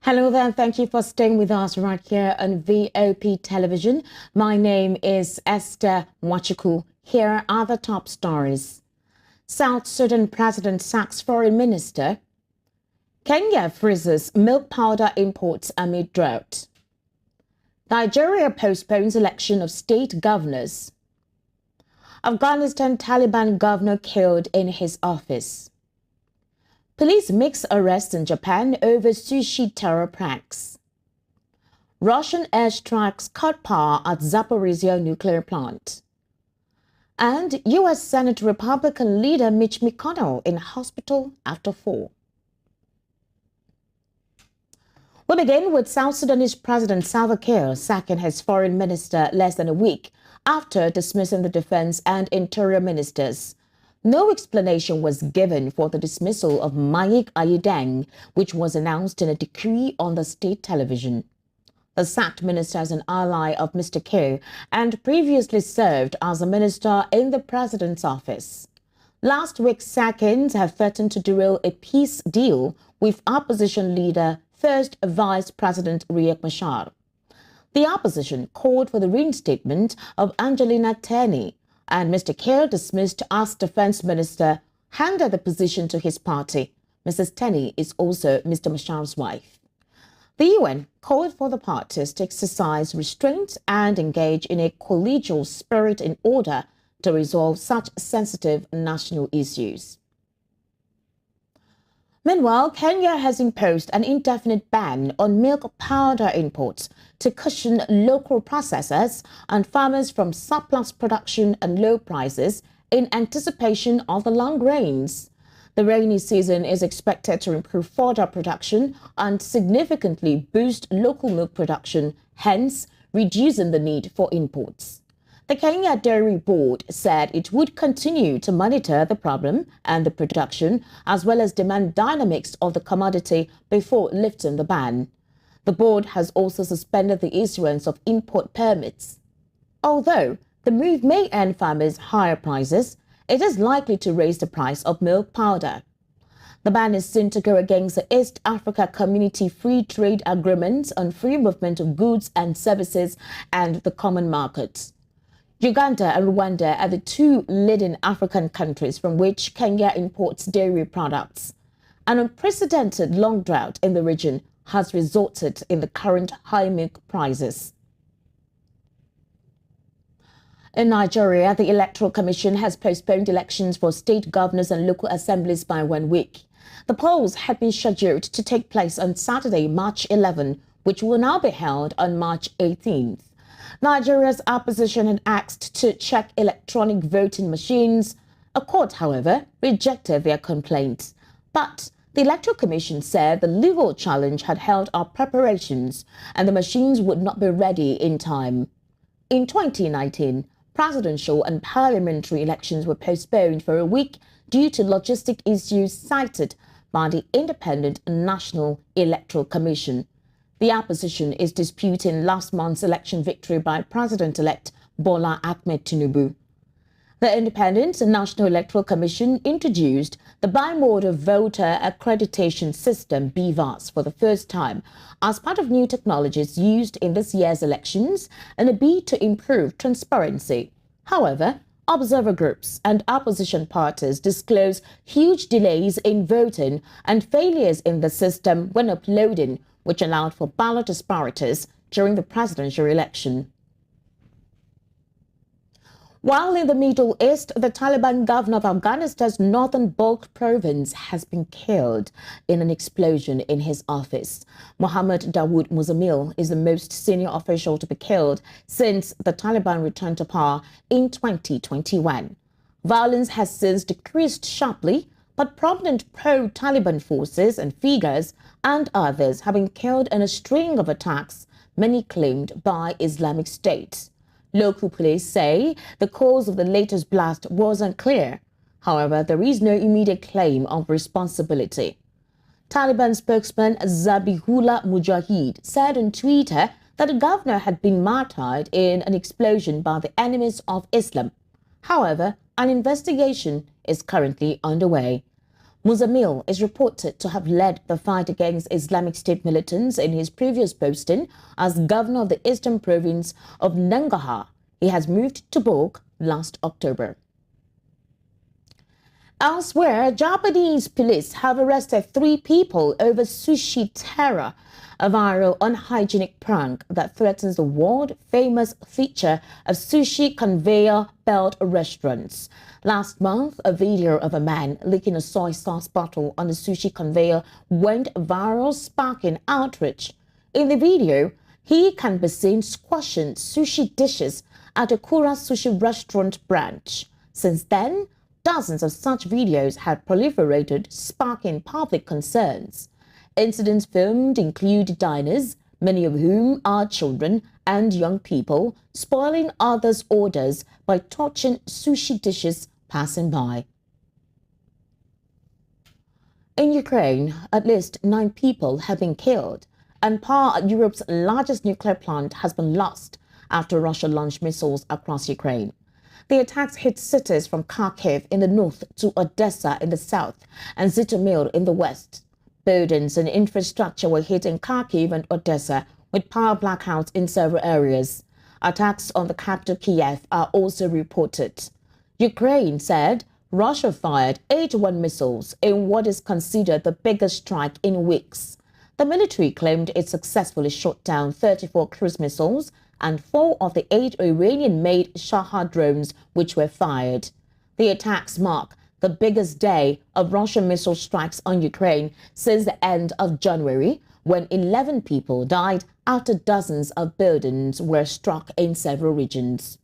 Hello there, and thank you for staying with us right here on VOP Television. My name is Esther Wachuku. Here are the top stories. South Sudan President sacks Foreign Minister. Kenya freezes milk powder imports amid drought. Nigeria postpones election of state governors. Afghanistan Taliban governor killed in his office. Police makes arrests in Japan over sushi terror pranks. Russian airstrikes cut power at Zaporizhia nuclear plant. And U.S. Senate Republican leader Mitch McConnell in hospital after fall. We begin with South Sudanese President Salva Kiir sacking his foreign minister less than a week after dismissing the defense and interior ministers. No explanation was given for the dismissal of Mayik Ayideng, which was announced in a decree on the state television. The sacked minister is an ally of Mr. Kiir and previously served as a minister in the president's office. Last week's sackings have threatened to derail a peace deal with opposition leader, First Vice President Riek Machar. The opposition called for the reinstatement of Angelina Teny, and Mr. Kiir, dismissed as defense minister, handed the position to his party. Mrs. Teny is also Mr. Machar's wife. The UN called for the parties to exercise restraint and engage in a collegial spirit in order to resolve such sensitive national issues. Meanwhile, Kenya has imposed an indefinite ban on milk powder imports to cushion local processors and farmers from surplus production and low prices in anticipation of the long rains. The rainy season is expected to improve fodder production and significantly boost local milk production, hence reducing the need for imports. The Kenya Dairy Board said it would continue to monitor the problem and the production, as well as demand dynamics of the commodity before lifting the ban. The board has also suspended the issuance of import permits. Although the move may earn farmers higher prices, it is likely to raise the price of milk powder. The ban is seen to go against the East Africa Community Free Trade Agreement on free movement of goods and services and the common market. Uganda and Rwanda are the two leading African countries from which Kenya imports dairy products. An unprecedented long drought in the region has resulted in the current high milk prices. In Nigeria, the Electoral Commission has postponed elections for state governors and local assemblies by 1 week. The polls had been scheduled to take place on Saturday, March 11, which will now be held on March 18th. Nigeria's opposition had asked to check electronic voting machines. A court, however, rejected their complaint. But the Electoral Commission said the legal challenge had held up preparations and the machines would not be ready in time. In 2019, presidential and parliamentary elections were postponed for a week due to logistic issues cited by the Independent National Electoral Commission. The opposition is disputing last month's election victory by President-elect Bola Ahmed Tinubu. The Independent National Electoral Commission introduced the Bimodal Voter Accreditation System, BVAS, for the first time as part of new technologies used in this year's elections in a bid to improve transparency. However, observer groups and opposition parties disclose huge delays in voting and failures in the system when uploading, which allowed for ballot disparities during the presidential election. While in the Middle East, the Taliban governor of Afghanistan's northern Balkh province has been killed in an explosion in his office. Mohammad Dawood Muzamil is the most senior official to be killed since the Taliban returned to power in 2021. Violence has since decreased sharply, but prominent pro-Taliban forces and figures and others have been killed in a string of attacks, many claimed by Islamic State. Local police say the cause of the latest blast was unclear. However, there is no immediate claim of responsibility. Taliban spokesman Zabihullah Mujahid said on Twitter that the governor had been martyred in an explosion by the enemies of Islam. However, an investigation is currently underway. Muzamil is reported to have led the fight against Islamic State militants in his previous posting as governor of the eastern province of Nangarhar. He has moved to Bog last October. Elsewhere, Japanese police have arrested 3 people over sushi terror, a viral unhygienic prank that threatens the world-famous feature of sushi conveyor belt restaurants. Last month, a video of a man licking a soy sauce bottle on a sushi conveyor went viral, sparking outrage. In the video, he can be seen squashing sushi dishes at a Kura sushi restaurant branch. Since then, dozens of such videos had proliferated, sparking public concerns. Incidents filmed include diners, many of whom are children and young people, spoiling others' orders by touching sushi dishes passing by. In Ukraine, at least 9 people have been killed, and power at Europe's largest nuclear plant has been lost after Russia launched missiles across Ukraine. The attacks hit cities from Kharkiv in the north to Odessa in the south and Zhytomyr in the west. Buildings and infrastructure were hit in Kharkiv and Odessa, with power blackouts in several areas. Attacks on the capital Kiev are also reported. Ukraine said Russia fired 81 missiles in what is considered the biggest strike in weeks. The military claimed it successfully shot down 34 cruise missiles and 4 of the 8 Iranian-made Shahar drones which were fired. The attacks mark the biggest day of Russian missile strikes on Ukraine since the end of January, when 11 people died after dozens of buildings were struck in several regions.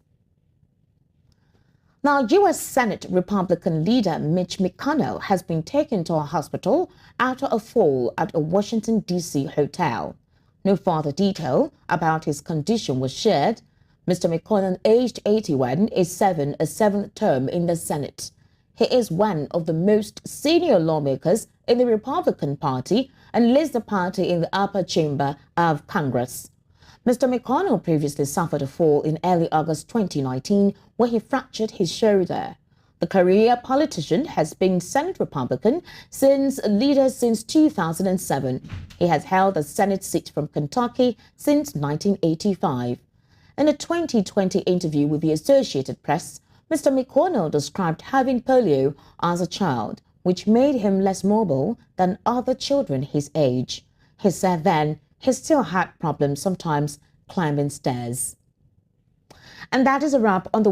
Now, U.S. Senate Republican leader Mitch McConnell has been taken to a hospital after a fall at a Washington, D.C. hotel. No further detail about his condition was shared. Mr. McConnell, aged 81, is serving a 7th term in the Senate. He is one of the most senior lawmakers in the Republican Party and leads the party in the upper chamber of Congress. Mr. McConnell previously suffered a fall in early August 2019 where he fractured his shoulder. The career politician has been Senate Republican leader since 2007. He has held the Senate seat from Kentucky since 1985. In a 2020 interview with the Associated Press, Mr. McConnell described having polio as a child, which made him less mobile than other children his age. He said then he still had problems sometimes climbing stairs. And that is a wrap on the